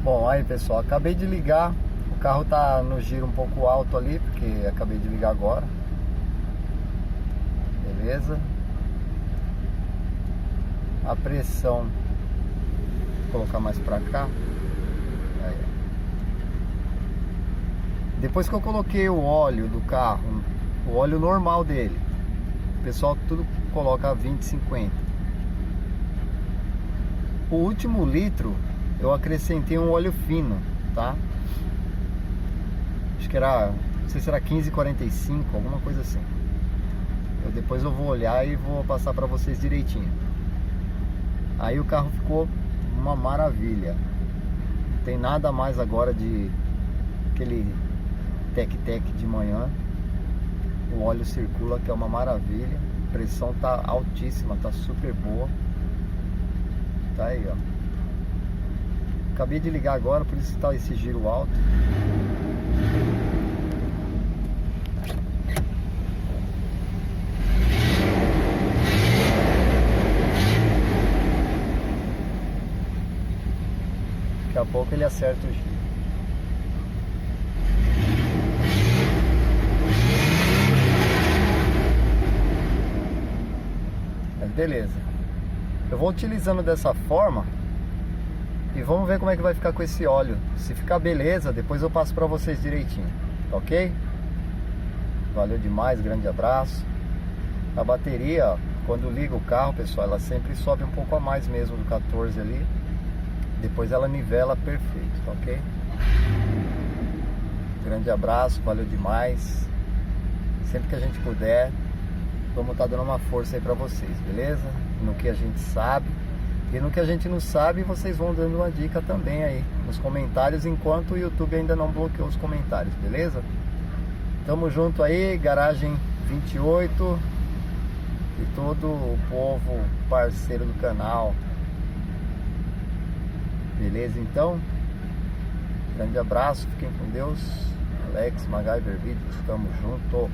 Bom, aí pessoal, acabei de ligar. O carro tá no giro um pouco alto ali, porque acabei de ligar agora. Beleza. A pressão, vou colocar mais pra cá. Aí. Depois que eu coloquei o óleo do carro, o óleo normal dele, o pessoal tudo coloca 20, 50. O último litro eu acrescentei um óleo fino, tá? Acho que era, não sei se era 15,45, alguma coisa assim. Depois eu vou olhar e vou passar pra vocês direitinho. Aí o carro ficou uma maravilha. Não tem nada mais agora de aquele tec-tec de manhã. O óleo circula, que é uma maravilha. A pressão tá altíssima, tá super boa. Tá aí, ó. Acabei de ligar agora, por isso tá esse giro alto. Daqui a pouco ele acerta o giro. Mas beleza. Eu vou utilizando dessa forma e vamos ver como é que vai ficar com esse óleo. Se ficar beleza, depois eu passo pra vocês direitinho, tá ok? Valeu demais, grande abraço. A bateria, quando liga o carro, pessoal, ela sempre sobe um pouco a mais mesmo do 14 ali. Depois ela nivela perfeito, tá ok? Grande abraço, valeu demais. Sempre que a gente puder, vamos estar dando uma força aí pra vocês, beleza? No que a gente sabe. E no que a gente não sabe, vocês vão dando uma dica também aí nos comentários, enquanto o YouTube ainda não bloqueou os comentários, beleza? Tamo junto aí, Garagem 28 e todo o povo parceiro do canal. Beleza, então? Grande abraço, fiquem com Deus. Alex MacGyver Vídeos, tamo junto.